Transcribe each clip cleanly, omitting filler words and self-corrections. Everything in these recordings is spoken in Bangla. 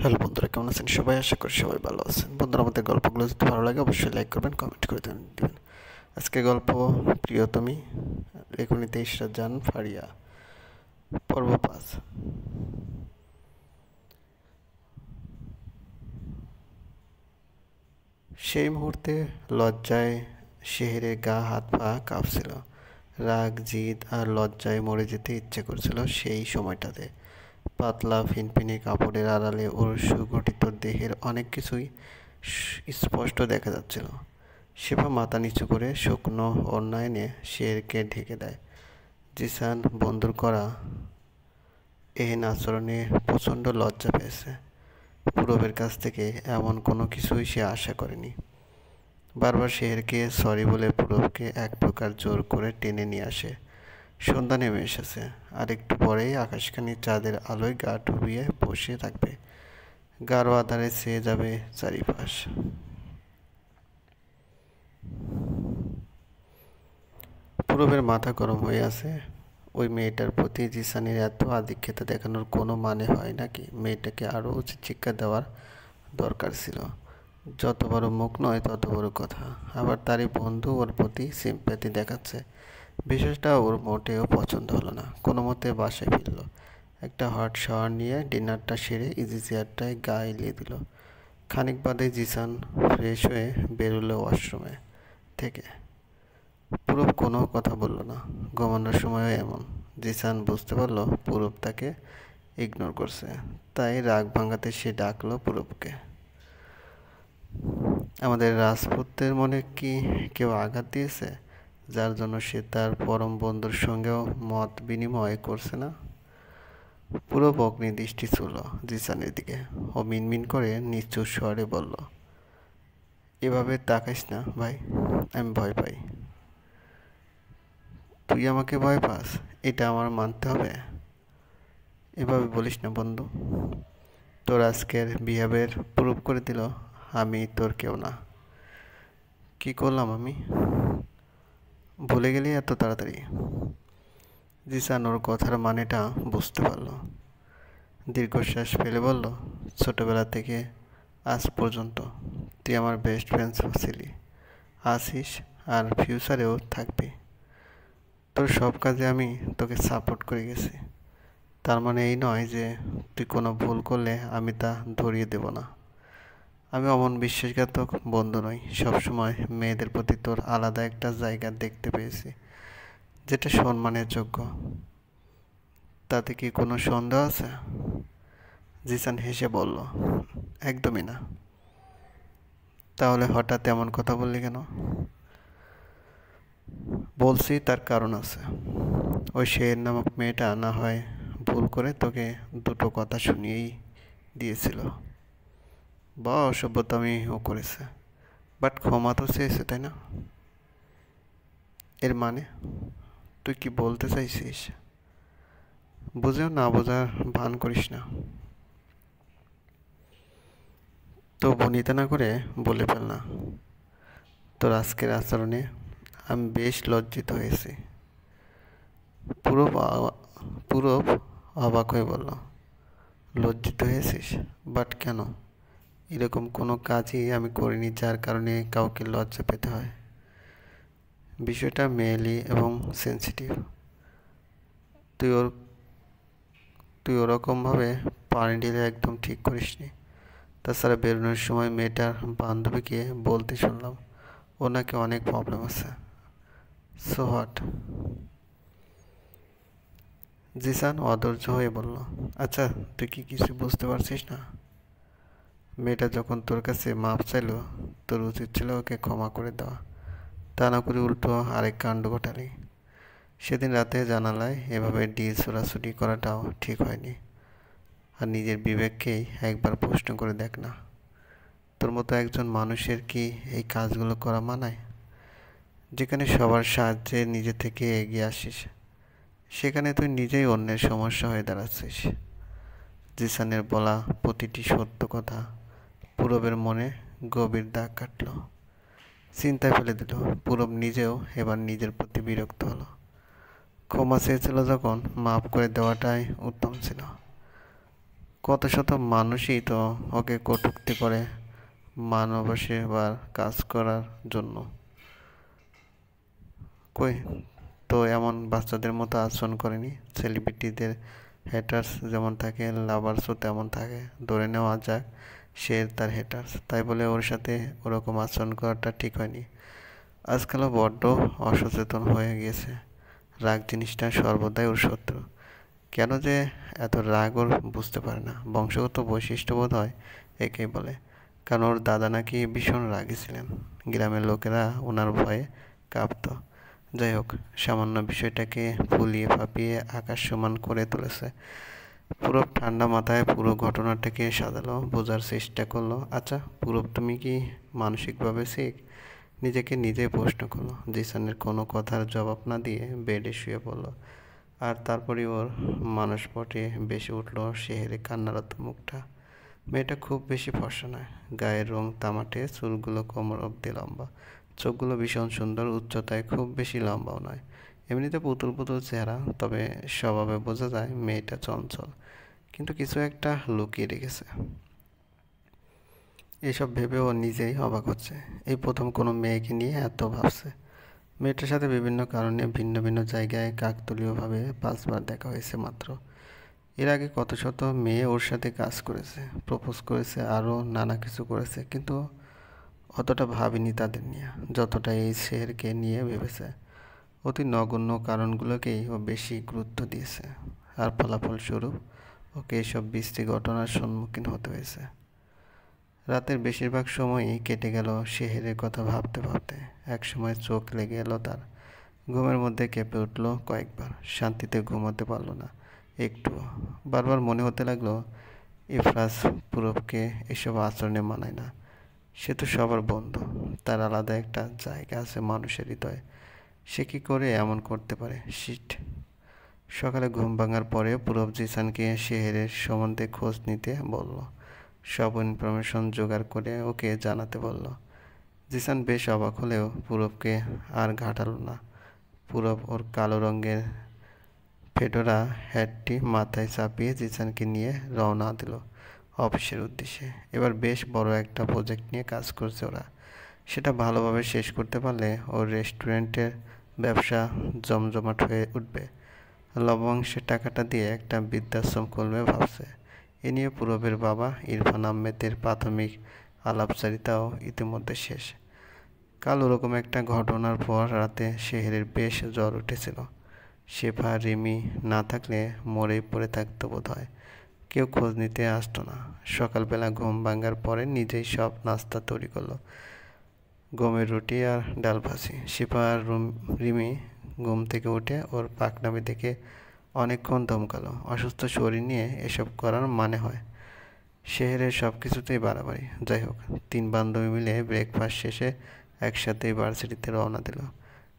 হ্যালো বন্ধুরা, কেমন আছেন সবাই? আশা করি সবাই ভালো আছেন। বন্ধুরা, আমাদের গল্পগুলো যদি ভালো লাগে অবশ্যই লাইক করবেন, কমেন্ট করে দিবেন। আজকে গল্প প্রিয়তমী, লেখনীতে ইশরাত জাহান ফারিয়া, পর্ব 5। সেই মুহূর্তে লজ্জায় শেহরের গা হাত পা কাঁপছিল। রাগ, জিদ আর লজ্জায় মরে যেতে ইচ্ছে করছিল সেই সময়টাতে। পাতলা ফিনফিনে কাপড়ের আড়ালে ওর সুগঠিত দেহের অনেক কিছুই স্পষ্ট দেখা যাচ্ছিল। শেফা মাথা নিচু করে শুকনো ওড়না এনে শেরকে ঢেকে দেয়। জিসান বন্ধুর করা এহেন আচরণে প্রচণ্ড লজ্জা পেয়েছে। পূরবের কাছ থেকে এমন কোনো কিছুই সে আশা করেনি। বারবার শেরকে সরি বলে পূরবকে এক প্রকার জোর করে টেনে নিয়ে আসে। সন্ধ্যা নেমে এসেছে, আর একটু পরেই আকাশখানি চাঁদের আলোয় গা ডুবিয়ে বসে থাকবে। গাঢ় আধারে ছেয়ে যাবে চারিপাশ। পূরবের মাথা গরম হয়ে আছে। ওই মেয়েটার প্রতি জিসানের এত আধিক্যতা দেখানোর কোনো মানে হয় নাকি? মেয়েটাকে আরও উচিত শিক্ষা দেওয়ার দরকার ছিল। যত বড় মুখ নয় তত বড় কথা। আবার তারই বন্ধু ওর প্রতি সিম্প্যাথি দেখাচ্ছে। বিষয়টা ওর মোটেও পছন্দ হলো না। কোনো মতে বাসায় ফিরল। একটা হট শাওয়ার নিয়ে ডিনারটা সেরে ইজি চেয়ারটায় গা এলিয়ে দিল। খানিক বাদে জিসান ফ্রেশ হয়ে বেরোলো ওয়াশরুমে থেকে। পূরব কোনো কথা বলল না। ঘুমানোর সময়ও এমন। জিসান বুঝতে পারল পূরব তাকে ইগনোর করছে। তাই রাগ ভাঙাতে সে ডাকলো পূরবকে। আমাদের রাজপুতের মনে কি কেউ আঘাত দিয়েছে, যার জন্য সে তার পরম বন্ধুর সঙ্গেও মত বিনিময় করছে না? পুরো অগ্নি দৃষ্টি ছিল জিসানের দিকে। ও মিনমিন করে নিচু স্বরে বলল, এভাবে তাকাইস না ভাই, আমি ভয় পাই। তুই আমাকে ভয় পাস? এটা আমার মানতে হবে? এভাবে বলিস না বন্ধু। তোর আজকের বিহেভিয়ার প্রুভ করে দিল আমি তোর কেউ না। কি করলাম আমি? ভুলে গেলি এত তাড়াতাড়ি? জিসান ওর কথার মানেটা বুঝতে পারল। দীর্ঘশ্বাস ফেলে বলল, ছোটবেলা থেকে আজ পর্যন্ত তুই আমার বেস্ট ফ্রেন্ড ছিলি, আছিস, আর ফিউচারেও থাকবি। তোর সব কাজে আমি তোকে সাপোর্ট করে গেছি। তার মানে এই নয় যে তুই কোনো ভুল করলে আমি তা ধরিয়ে দেব না। আমি অমন বিশ্বাসঘাতক বন্ধু নই। সবসময় মেয়েদের প্রতি তোর আলাদা একটা জায়গা দেখতে পেয়েছি, যেটা সম্মানের যোগ্য। তাতে কি কোনো সন্দেহ আছে? জিসান হেসে বলল, একদমই না। তাহলে হঠাৎ এমন কথা বললি কেন? বলছি তার কারণ আছে। ওই শের নামক মেয়েটা না হয় ভুল করে তোকে দুটো কথা শুনিয়েই দিয়েছিল, বা অসভ্যতামিও করেছে, বাট ক্ষমা তো চেয়েছে, তাই না? এর মানে তুই কি বলতে চাইছিস? বুঝেও না বোঝার ভান করিস না। তো ভনিতা না করে বলে ফেল না। তোর আজকের আচরণে আমি বেশ লজ্জিত হয়েছি। পূরব অবাক হয়ে বলল, লজ্জিত হয়েছিস? বাট কেন? এরকম কোনো কাজই আমি করিনি যার কারণে কাউকে লজ্জা পেতে হয়। বিষয়টা মেয়েলি এবং সেন্সিটিভ। তুই ওর তুই ওরকমভাবে পানি ঢেলে একদম ঠিক করিসনি। তাছাড়া বেরোনোর সময় মেয়েটার বান্ধবীকে বলতে শুনলাম ও নাকি অনেক প্রবলেম আছে। So what? জিসান অধৈর্য হয়ে বলল, আচ্ছা তুই কি কিছু বুঝতে পারছিস না? মেয়েটা যখন তোর কাছে মাপ চাইলো, তোর উচিত ছিল ওকে ক্ষমা করে দেওয়া। তা না করে উল্টো আরেক কাণ্ড ঘটালি। সেদিন রাতে জানালায় এভাবে ছোড়াছুটি করাটাও ঠিক হয়নি। আর নিজের বিবেককেই একবার প্রশ্ন করে দেখ না, তোর মতো একজন মানুষের কি এই কাজগুলো করা মানায়? যেখানে সবার সাহায্যে নিজে থেকে এগিয়ে আসিস, সেখানে তুই নিজেই অন্যের সমস্যা হয়ে দাঁড়াচ্ছিস। জিসানের বলা প্রতিটি সত্য কথা পূরবের মনে গভীর দাগ কাটল, চিন্তায় ফেলে দিল। পূরব নিজেও এবার নিজের প্রতি বিরক্ত হলো। ক্ষমা চেয়েছিল যখন, মাফ করে দেওয়াটাই উত্তম ছিল। কত শত মানুষই তো ওকে কটূক্তি করে মানবসেবার কাজ করার জন্য। কই, তো এমন বাচ্চাদের মতো আচরণ করেনি। সেলিব্রিটিদের হ্যাটার্স যেমন থাকে, লাভার্সও তেমন থাকে। ধরে নেওয়া যাক সে তার হ্যাটার্স, তাই বলে ওর সাথে ওরকম আচরণ করাটা ঠিক হয়নি। আজকালও বড্ড অসচেতন হয়ে গিয়েছে। রাগ জিনিসটা সর্বদাই ওর শত্রু। কেন যে এত রাগ ওর বুঝতে পারে না। বংশগত বৈশিষ্ট্য বোধ হয় একেই বলে। কারণ ওর দাদা নাকি ভীষণ রাগী ছিলেন। গ্রামের লোকেরা ওনার ভয়ে কাঁপত। যাই হোক, সামান্য বিষয়টাকে ফুলিয়ে ফাঁপিয়ে আকাশ সমান করে তুলেছে। পুরো ঠান্ডা মাথায় পুরো ঘটনাটাকে সাজালো, বোঝার চেষ্টা করলো। আচ্ছা পুরব, তুমি কি মানসিকভাবে ঠিক? নিজেকে নিজেই প্রশ্ন করলো। জিসানের কোনো কথার জবাব না দিয়ে বেডে শুয়ে পড়লো। আর তারপরই ওর মানসপটে বেশি উঠলো শেহরে কান্নারত মুখটা। মেয়েটা খুব বেশি ফর্সা নয়, গায়ের রং তামাটে, চুলগুলো কোমর অব্দি লম্বা, চোখগুলো ভীষণ সুন্দর, উচ্চতায় খুব বেশি লম্বাও নয়। এমনিতে পুতুল পুতুল চেহারা, তবে স্বভাবে বোঝা যায় মেয়েটা চঞ্চল, কিন্তু কিছু একটা লুকিয়ে রেখেছে। এসব ভেবে ও নিজেই অবাক হচ্ছে। এই প্রথম কোনো মেয়েকে নিয়ে এত ভাবছে। মেয়েটার সাথে বিভিন্ন কারণে ভিন্ন ভিন্ন জায়গায় কাকতালীয়ভাবে 5বার দেখা হয়েছে মাত্র। এর আগে কত শত মেয়ে ওর সাথে কাজ করেছে, প্রপোজ করেছে, আরও নানা কিছু করেছে, কিন্তু অতটা ভাবিনি তাদের নিয়ে, যতটা এই শেরকে নিয়ে ভেবেছে। অতি নগণ্য কারণগুলোকেই ও বেশি গুরুত্ব দিয়েছে। আর ফলাফলস্বরূপ ওকে এইসব বৃষ্টি ঘটনার সম্মুখীন হতে হয়েছে। রাতের বেশিরভাগ সময়ই কেটে গেল শেহরের কথা ভাবতে ভাবতে। এক সময় চোখ লেগে এলো তার। ঘুমের মধ্যে কেঁপে উঠল কয়েকবার। শান্তিতে ঘুমাতে পারল না একটুও। বারবার মনে হতে লাগলো ইফরাজ পুরবকে এসব আচরণে মানায় না। সে তো সবার বন্ধু, তার আলাদা একটা জায়গা আছে মানুষের হৃদয়ে। সে কি করে এমন করতে পারে? শিট। সকালে ঘুম ভাঙার পরে পুরব জিসানকে শেহরের সম্বন্ধে খোঁজ নিতে বলল। সব ইনফরমেশন জোগাড় করে ওকে জানাতে বলল। জিসান বেশ অবাক হলেও পুরবকে আর ঘাটালো না। পুরব ওর কালো রঙের ফেডোরা হ্যাটটি মাথায় চাপিয়ে জিসানকে নিয়ে রওনা দিল অফিসের উদ্দেশ্যে। এবার বেশ বড় একটা প্রজেক্ট নিয়ে কাজ করছে ওরা। সেটা ভালোভাবে শেষ করতে পারলে ওর রেস্টুরেন্টের ব্যবসা জমজমাট হয়ে উঠবে। লভ্যাংশের টাকাটা দিয়ে একটা বৃদ্ধাশ্রম খুলবে ভাবছে। এ নিয়ে পুরবের বাবা ইরফান আহমেদের প্রাথমিক আলাপচারিতাও ইতিমধ্যে শেষ। কাল ওরকম একটা ঘটনার পর রাতে শেহরের বেশ জ্বর উঠেছিল। শেফা রিমি না থাকলে মরেই পড়ে থাকতো বোধ হয়। কেউ খোঁজ নিতে আসতো না। সকালবেলা ঘুম ভাঙার পরে নিজেই সব নাস্তা তৈরি করলো। গমের রুটি আর ডাল ভাজি। শেফা আর রিমি ঘুম থেকে উঠে ওর পাকনামি দেখে অনেকক্ষণ ধমকালো। অসুস্থ শরীর নিয়ে এসব করার মানে হয়? শহরের সব কিছুতেই বাড়াবাড়ি। যাই হোক, 3 বান্ধবী মিলে ব্রেকফাস্ট শেষে একসাথেই ভার্সিটিতে রওনা দিল।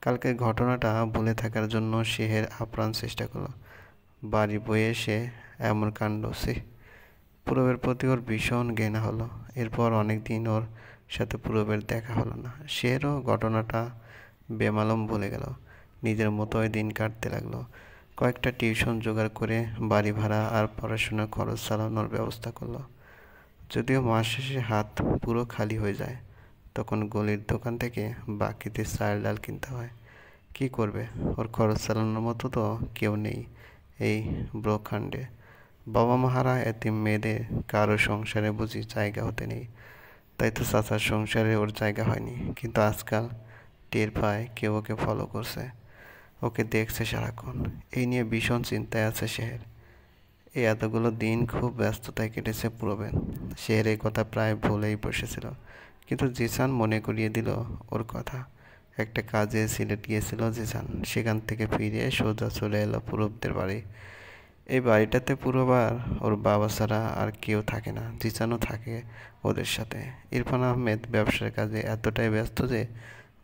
কালকের ঘটনাটা ভুলে থাকার জন্য শেহর আপ্রাণ চেষ্টা করলো। বাড়ি বয়ে এসে এমন কাণ্ড! সে পুরবের প্রতি ওর ভীষণ ঘৃণা হলো। এরপর অনেক দিন ওর সাথে পুরবের দেখা হলো না। শেহরও ঘটনাটা বেমালুম ভুলে গেল। নিজের মতোই দিন কাটতে লাগলো। কয়েকটা টিউশন জোগাড় করে বাড়ি ভাড়া আর পড়াশোনার খরচ চালানোর ব্যবস্থা করলো। যদিও মাস শেষে হাত পুরো খালি হয়ে যায়, তখন গলির দোকান থেকে বাকিতে চাল ডাল কিনতে হয়। কি করবে, ওর খরচ চালানোর মতো তো কেউ নেই এই ব্রহ্মাণ্ডে। বাবা মাহারা এতিম মেয়েদের কারো সংসারে বুঝি জায়গা হতে নেই। তাই তো চাচার সংসারে ওর জায়গা হয়নি। কিন্তু আজকাল টের পায় কেউ ওকে ফলো করছে, ওকে দেখছে সারাক্ষণ। এই নিয়ে ভীষণ চিন্তায় আছে শেহর। এই এতগুলো দিন খুব ব্যস্ততায় কেটেছে পুরবের। শেহর এই কথা প্রায় ভুলেই বসেছিল, কিন্তু জিসান মনে করিয়ে দিল ওর কথা। একটা কাজে সিলেট গিয়েছিল জিসান। সেখান থেকে ফিরে সোজা চলে এলো পুরবদের বাড়ি। এই বাড়িটাতে পুরোবার ওর বাবা ছাড়া আর কেউ থাকে না। জিসানও থাকে ওদের সাথে। ইরফান আহমেদ ব্যবসার কাজে এতটাই ব্যস্ত যে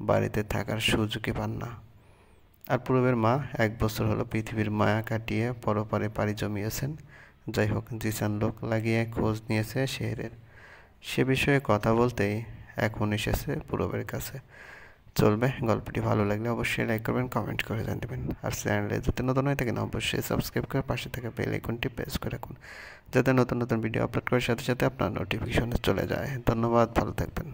বাড়িতে থাকার সুযোগই পান না। আর পুরবের মা 1 বছর হলো পৃথিবীর মায়া কাটিয়ে পরপারে পাড়ি জমিয়েছেন। যাই হোক, জিসান লোক লাগিয়ে খোঁজ নিয়েছে শেহরের। সে বিষয়ে কথা বলতেই এখন এসেছে পুরবের কাছে। চলবে। গল্পটি ভালো লাগলে অবশ্যই লাইক করবেন, কমেন্ট করে জানিয়ে দেবেন। আর চ্যানেলে যদি নতুন হয়ে থাকেন অবশ্যই সাবস্ক্রাইব করে পাশে থাকা বেল আইকনটি প্রেস করে রাখুন, যাতে নতুন নতুন ভিডিও আপলোড করার সাথে সাথে আপনার নোটিফিকেশনে চলে যায়। ধন্যবাদ, ভালো থাকবেন।